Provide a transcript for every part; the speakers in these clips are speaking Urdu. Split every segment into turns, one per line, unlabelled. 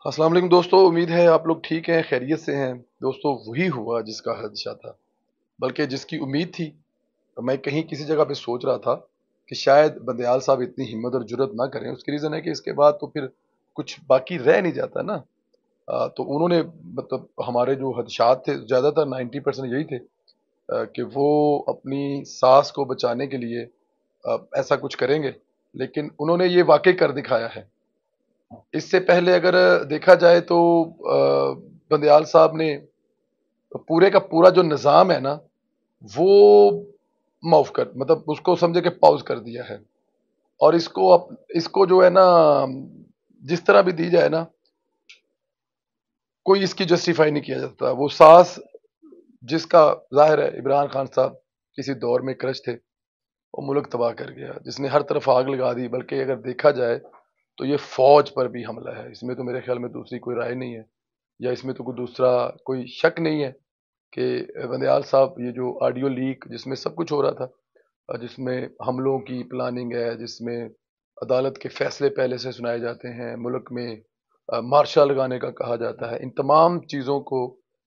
السلام علیکم دوستو، امید ہے آپ لوگ ٹھیک ہیں، خیریت سے ہیں۔ دوستو، وہی ہوا جس کا خدشہ تھا، بلکہ جس کی امید تھی۔ میں کہیں کسی جگہ پہ سوچ رہا تھا کہ شاید بندیال صاحب اتنی ہمت اور جرت نہ کریں۔ اس کی ریزن ہے کہ اس کے بعد تو پھر کچھ باقی رہ نہیں جاتا نا۔ تو انہوں نے مطلب ہمارے جو خدشات تھے زیادہ تر 90% یہی تھے، کہ وہ اپنی ساس کو بچانے کے لیے ایسا کچھ کریں گے، لیکن انہوں نے یہ واقع کر دکھایا ہے۔ اس سے پہلے اگر دیکھا جائے تو بندیال صاحب نے پورے کا پورا جو نظام ہے نا، وہ معاف کر مطلب اس کو سمجھے کہ پاؤز کر دیا ہے۔ اور اس کو جو ہے نا، جس طرح بھی دی جائے نا، کوئی اس کی جسٹیفائی نہیں کیا جاتا۔ وہ ساس جس کا ظاہر ہے عمران خان صاحب کسی دور میں کرش تھے، وہ ملک تباہ کر گیا، جس نے ہر طرف آگ لگا دی۔ بلکہ اگر دیکھا جائے تو یہ فوج پر بھی حملہ ہے، اس میں تو میرے خیال میں دوسری کوئی رائے نہیں ہے، یا اس میں تو کوئی دوسرا کوئی شک نہیں ہے کہ بندیال صاحب یہ جو آڈیو لیک جس میں سب کچھ ہو رہا تھا، جس میں حملوں کی پلاننگ ہے، جس میں عدالت کے فیصلے پہلے سے سنائے جاتے ہیں، ملک میں مارشا لگانے کا کہا جاتا ہے، ان تمام چیزوں کو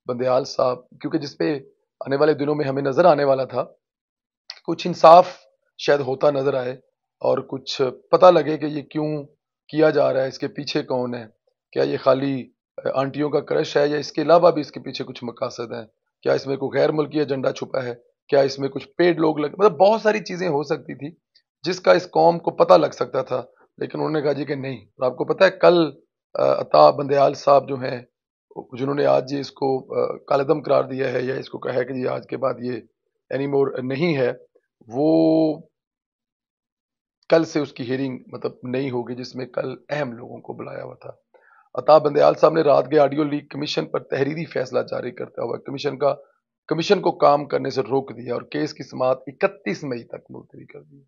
بندیال صاحب، کیونکہ جس پہ آنے والے دنوں میں ہمیں نظر آنے والا تھا، کچھ انصاف شاید ہوتا نظر آئے اور کچھ پتہ لگے کہ یہ کیوں کیا جا رہا ہے، اس کے پیچھے کون ہے۔ کیا یہ خالی آنٹیوں کا کرش ہے، یا اس کے علاوہ بھی اس کے پیچھے کچھ مقاصد ہیں؟ کیا اس میں کوئی غیر ملکی ایجنڈا چھپا ہے؟ کیا اس میں کچھ پیڈ لوگ مطلب بہت ساری چیزیں ہو سکتی تھی جس کا اس قوم کو پتہ لگ سکتا تھا، لیکن انہوں نے کہا جی کہ نہیں۔ اور آپ کو پتہ ہے کل عطا بندیال صاحب جو ہیں، جنہوں نے آج یہ اس کو کالعدم قرار دیا ہے، یا اس کو کہا ہے کہ جی آج کے بعد یہ اینی مور نہیں ہے، وہ کل سے اس کی ہیئرنگ مطلب نہیں ہوگی، جس میں کل اہم لوگوں کو بلایا ہوا تھا۔ عطا بندیال صاحب نے رات کے آڈیو لیک کمیشن پر تحریری فیصلہ جاری کرتا ہوا کمیشن کو کام کرنے سے روک دیا اور کیس کی سماعت 31 مئی تک ملتوی کر دی۔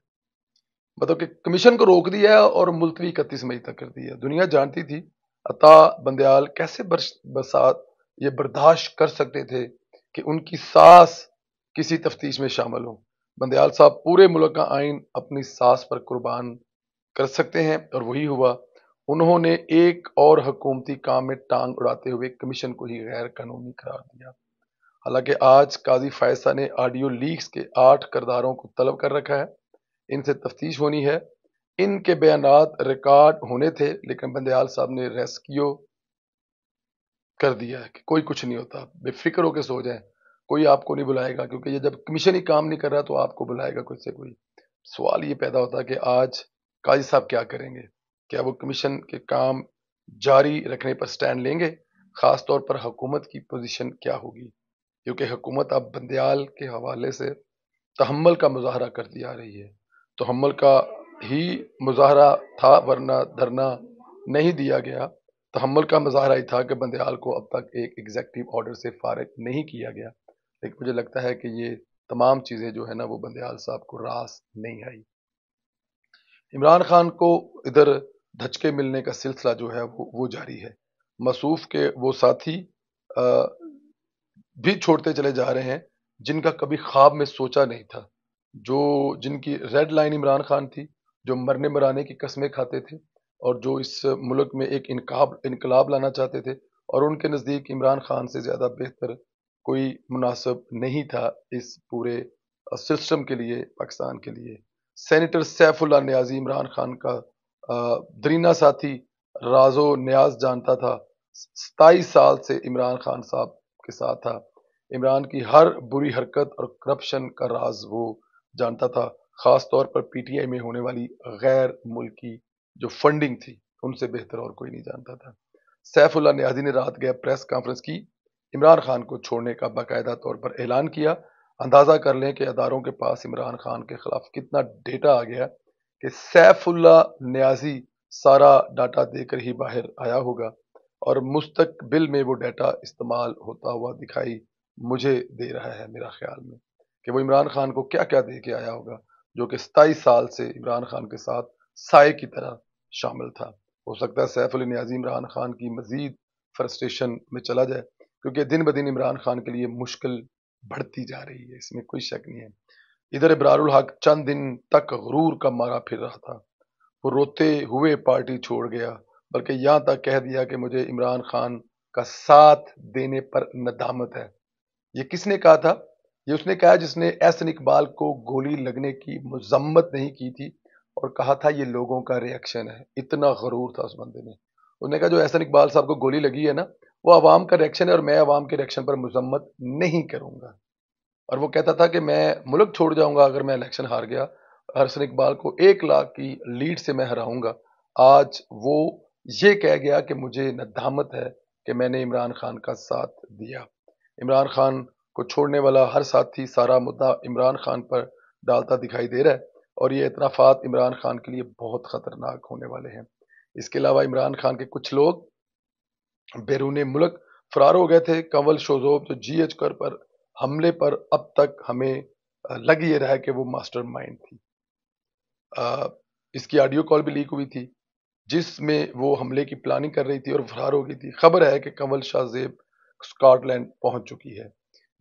مطلب کہ کمیشن کو روک دیا اور ملتوی 31 مئی تک کر دیا۔ دنیا جانتی تھی عطا بندیال کیسے بسات یہ برداشت کر سکتے تھے کہ ان کی ساس کسی تفتیش میں شامل ہو۔ بندیال صاحب پورے ملک کا آئین اپنی ساس پر قربان کر سکتے ہیں، اور وہی ہوا۔ انہوں نے ایک اور حکومتی کام میں ٹانگ اڑاتے ہوئے کمیشن کو ہی غیر قانونی قرار دیا۔ حالانکہ آج قاضی فائزہ نے آڈیو لیکس کے 8 کرداروں کو طلب کر رکھا ہے، ان سے تفتیش ہونی ہے۔ ان کے بیانات ریکارڈ ہونے تھے، لیکن بندیال صاحب نے ریسکیو کر دیا ہے کہ کوئی کچھ نہیں ہوتا، بے فکر ہو کے سو جائیں، کوئی آپ کو نہیں بلائے گا، کیونکہ یہ جب کمیشن ہی کام نہیں کر رہا تو آپ کو بلائے گا کوئی سے کوئی۔ سوال یہ پیدا ہوتا ہے کہ آج قاضی صاحب کیا کریں گے؟ کیا وہ کمیشن کے کام جاری رکھنے پر سٹینڈ لیں گے؟ خاص طور پر حکومت کی پوزیشن کیا ہوگی؟ کیونکہ حکومت اب بندیال کے حوالے سے تحمل کا مظاہرہ کرتی آ رہی ہے۔ تحمل کا ہی مظاہرہ تھا، ورنہ دھرنا نہیں دیا گیا۔ تحمل کا مظاہرہ ہی تھا کہ بندیال کو اب تک ایک ایگزیکٹو آرڈر سے فارغ نہیں کیا گیا، لیکن مجھے لگتا ہے کہ یہ تمام چیزیں جو ہے نا، وہ بندیال صاحب کو راس نہیں آئی۔ عمران خان کو ادھر دھچکے ملنے کا سلسلہ جو ہے وہ جاری ہے۔ موصوف کے وہ ساتھی بھی چھوڑتے چلے جا رہے ہیں جن کا کبھی خواب میں سوچا نہیں تھا، جن کی ریڈ لائن عمران خان تھی، جو مرنے مرانے کی قسمیں کھاتے تھے، اور جو اس ملک میں ایک انقلاب لانا چاہتے تھے، اور ان کے نزدیک عمران خان سے زیادہ بہتر کوئی مناسب نہیں تھا اس پورے سسٹم کے لیے، پاکستان کے لیے۔ سینیٹر سیف اللہ نیازی عمران خان کا درینہ ساتھی راز و نیاز جانتا تھا، 27 سال سے عمران خان صاحب کے ساتھ تھا۔ عمران کی ہر بری حرکت اور کرپشن کا راز وہ جانتا تھا، خاص طور پر پی ٹی آئی میں ہونے والی غیر ملکی جو فنڈنگ تھی، ان سے بہتر اور کوئی نہیں جانتا تھا۔ سیف اللہ نیازی نے رات گئے پریس کانفرنس کی، عمران خان کو چھوڑنے کا باقاعدہ طور پر اعلان کیا۔ اندازہ کر لیں کہ اداروں کے پاس عمران خان کے خلاف کتنا ڈیٹا آ گیا کہ سیف اللہ نیازی سارا ڈاٹا دے کر ہی باہر آیا ہوگا، اور مستقبل میں وہ ڈیٹا استعمال ہوتا ہوا دکھائی مجھے دے رہا ہے، میرا خیال میں کہ وہ عمران خان کو کیا کیا دے کے آیا ہوگا، جو کہ 27 سال سے عمران خان کے ساتھ سائے کی طرح شامل تھا۔ ہو سکتا ہے سیف اللہ نیازی عمران خان کی مزید فرسٹریشن میں چلا جائے، کیونکہ دن بدن عمران خان کے لیے مشکل بڑھتی جا رہی ہے، اس میں کوئی شک نہیں ہے۔ ادھر ابرار الحق چند دن تک غرور کا مارا پھر رہا تھا، وہ روتے ہوئے پارٹی چھوڑ گیا، بلکہ یہاں تک کہہ دیا کہ مجھے عمران خان کا ساتھ دینے پر ندامت ہے۔ یہ کس نے کہا تھا؟ یہ اس نے کہا جس نے احسن اقبال کو گولی لگنے کی مذمت نہیں کی تھی اور کہا تھا یہ لوگوں کا ریئیکشن ہے۔ اتنا غرور تھا اس بندے میں، اس نے کہا جو احسن اقبال صاحب کو گولی لگی ہے نا وہ عوام کا ریئیکشن ہے اور میں عوام کے ریئیکشن پر مذمت نہیں کروں گا۔ اور وہ کہتا تھا کہ میں ملک چھوڑ جاؤں گا اگر میں الیکشن ہار گیا، احسن اقبال کو 1 لاکھ کی لیڈ سے میں ہراؤں گا۔ آج وہ یہ کہہ گیا کہ مجھے ندامت ہے کہ میں نے عمران خان کا ساتھ دیا۔ عمران خان کو چھوڑنے والا ہر ساتھی سارا مدعا عمران خان پر ڈالتا دکھائی دے رہا ہے اور یہ اعترافات عمران خان کے لیے بہت خطرناک ہونے والے ہیں۔ اس کے علاوہ عمران خان کے کچھ لوگ بیرون ملک فرار ہو گئے تھے۔ کنول شوزوب جو جی ایچ کر پر حملے پر اب تک ہمیں لگ یہ رہا ہے کہ وہ ماسٹر مائنڈ تھی۔ اس کی آڈیو کال بھی لیک ہوئی تھی جس میں وہ حملے کی پلاننگ کر رہی تھی اور فرار ہو گئی تھی۔ خبر ہے کہ کنول شاہ زیب اسکاٹ لینڈ پہنچ چکی ہے۔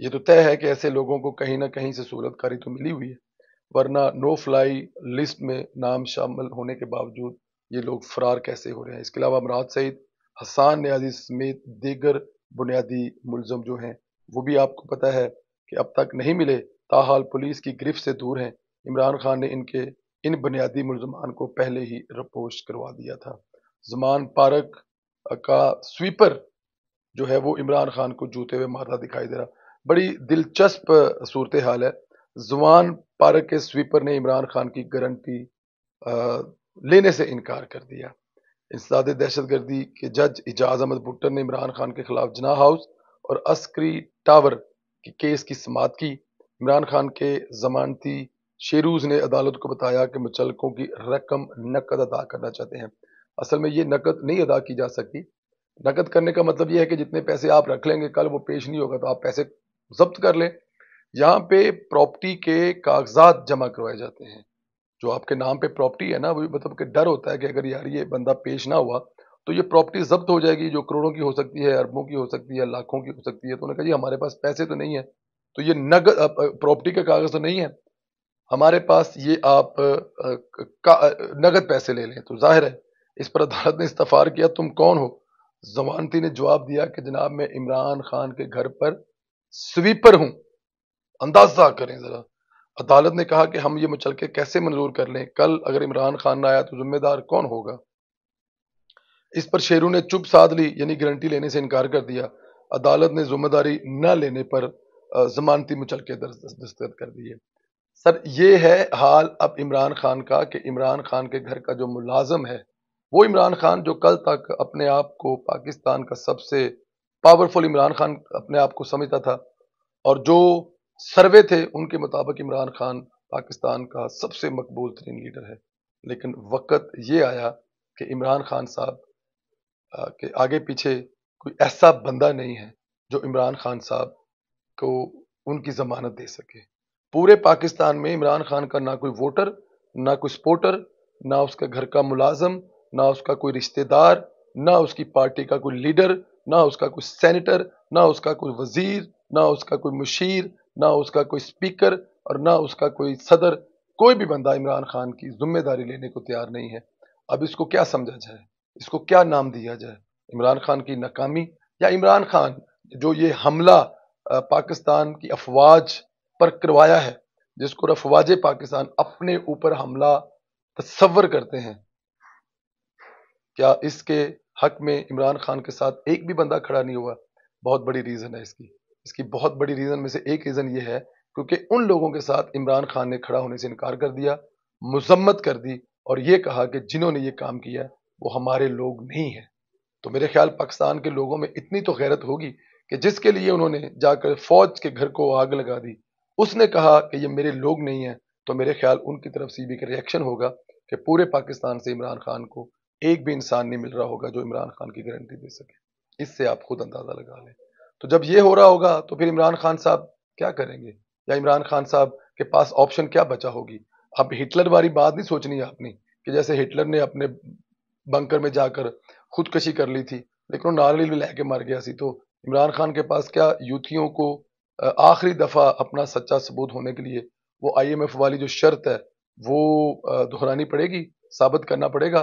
یہ تو طے ہے کہ ایسے لوگوں کو کہیں نہ کہیں سے صورت کاری تو ملی ہوئی ہے، ورنہ نو فلائی لسٹ میں نام شامل ہونے کے باوجود یہ لوگ فرار کیسے ہو رہے ہیں۔ اس کے علاوہ امراض سعید، حسان نیازی سمیت دیگر بنیادی ملزم جو ہیں وہ بھی آپ کو پتہ ہے کہ اب تک نہیں ملے، تاحال پولیس کی گرفت سے دور ہیں۔ عمران خان نے ان بنیادی ملزمان کو پہلے ہی رپوش کروا دیا تھا۔ زمان پارک کا سویپر جو ہے وہ عمران خان کو جوتے ہوئے مارتا دکھائی دے رہا۔ بڑی دلچسپ صورتحال ہے۔ زمان پارک کے سویپر نے عمران خان کی گارنٹی لینے سے انکار کر دیا۔ انسداد دہشت گردی کے جج اعجاز احمد بھٹر نے عمران خان کے خلاف جناح ہاؤس اور عسکری ٹاور کی کیس کی سماعت کی۔ عمران خان کے ضمانتی شیروز نے عدالت کو بتایا کہ متعلقوں کی رقم نقد ادا کرنا چاہتے ہیں۔ اصل میں یہ نقد نہیں ادا کی جا سکتی۔ نقد کرنے کا مطلب یہ ہے کہ جتنے پیسے آپ رکھ لیں گے کل وہ پیش نہیں ہوگا تو آپ پیسے ضبط کر لیں۔ یہاں پہ پراپرٹی کے کاغذات جمع کروائے جاتے ہیں۔ جو آپ کے نام پہ پراپرٹی ہے نا وہ مطلب کہ ڈر ہوتا ہے کہ اگر یار یہ بندہ پیش نہ ہوا تو یہ پراپرٹی ضبط ہو جائے گی، جو کروڑوں کی ہو سکتی ہے، اربوں کی ہو سکتی ہے، لاکھوں کی ہو سکتی ہے۔ تو انہوں نے کہا جی ہمارے پاس پیسے تو نہیں ہے، تو یہ نقد پراپرٹی کا کاغذ تو نہیں ہے ہمارے پاس، یہ آپ نقد پیسے لے لیں۔ تو ظاہر ہے اس پر عدالت نے استفسار کیا تم کون ہو؟ ضمانتی نے جواب دیا کہ جناب میں عمران خان کے گھر پر سویپر ہوں۔ اندازہ کریں ذرا، عدالت نے کہا کہ ہم یہ مچلکے کیسے منظور کر لیں؟ کل اگر عمران خان نہ آیا تو ذمہ دار کون ہوگا؟ اس پر شیرو نے چپ سادھ لی، یعنی گارنٹی لینے سے انکار کر دیا۔ عدالت نے ذمہ داری نہ لینے پر ضمانتی مچلکے دستخط کر دیے۔ سر یہ ہے حال اب عمران خان کا کہ عمران خان کے گھر کا جو ملازم ہے وہ عمران خان جو کل تک اپنے آپ کو پاکستان کا سب سے پاورفل عمران خان اپنے آپ کو سمجھتا تھا، اور جو سروے تھے ان کے مطابق عمران خان پاکستان کا سب سے مقبول ترین لیڈر ہے، لیکن وقت یہ آیا کہ عمران خان صاحب کے آگے پیچھے کوئی ایسا بندہ نہیں ہے جو عمران خان صاحب کو ان کی ضمانت دے سکے۔ پورے پاکستان میں عمران خان کا نہ کوئی ووٹر، نہ کوئی سپورٹر، نہ اس کا گھر کا ملازم، نہ اس کا کوئی رشتہ دار، نہ اس کی پارٹی کا کوئی لیڈر، نہ اس کا کوئی سینیٹر، نہ اس کا کوئی وزیر، نہ اس کا کوئی مشیر، نہ اس کا کوئی سپیکر اور نہ اس کا کوئی صدر، کوئی بھی بندہ عمران خان کی ذمہ داری لینے کو تیار نہیں ہے۔ اب اس کو کیا سمجھا جائے؟ اس کو کیا نام دیا جائے؟ عمران خان کی ناکامی یا عمران خان جو یہ حملہ پاکستان کی افواج پر کروایا ہے، جس کو افواج پاکستان اپنے اوپر حملہ تصور کرتے ہیں، کیا اس کے حق میں عمران خان کے ساتھ ایک بھی بندہ کھڑا نہیں ہوا؟ بہت بڑی ریزن ہے اس کی بہت بڑی ریزن میں سے ایک ریزن یہ ہے کیونکہ ان لوگوں کے ساتھ عمران خان نے کھڑا ہونے سے انکار کر دیا، مذمت کر دی اور یہ کہا کہ جنہوں نے یہ کام کیا وہ ہمارے لوگ نہیں ہیں۔ تو میرے خیال پاکستان کے لوگوں میں اتنی تو غیرت ہوگی کہ جس کے لیے انہوں نے جا کر فوج کے گھر کو آگ لگا دی، اس نے کہا کہ یہ میرے لوگ نہیں ہیں، تو میرے خیال ان کی طرف سے بھی ایک ریئیکشن ہوگا کہ پورے پاکستان سے عمران خان کو ایک بھی انسان نہیں مل رہا ہوگا جو عمران خان کی گارنٹی دے سکے۔ اس سے آپ خود اندازہ لگا لیں۔ تو جب یہ ہو رہا ہوگا تو پھر عمران خان صاحب کیا کریں گے؟ یا عمران خان صاحب کے پاس آپشن کیا بچا ہوگی؟ اب ہٹلر والی بات نہیں سوچنی ہے آپ نے کہ جیسے ہٹلر نے اپنے بنکر میں جا کر خودکشی کر لی تھی لیکن وہ ناریل بھی لے کے مر گیا سی، تو عمران خان کے پاس کیا یوتھیوں کو آخری دفعہ اپنا سچا ثبوت ہونے کے لیے وہ آئی ایم ایف والی جو شرط ہے وہ دہرانی پڑے گی، ثابت کرنا پڑے گا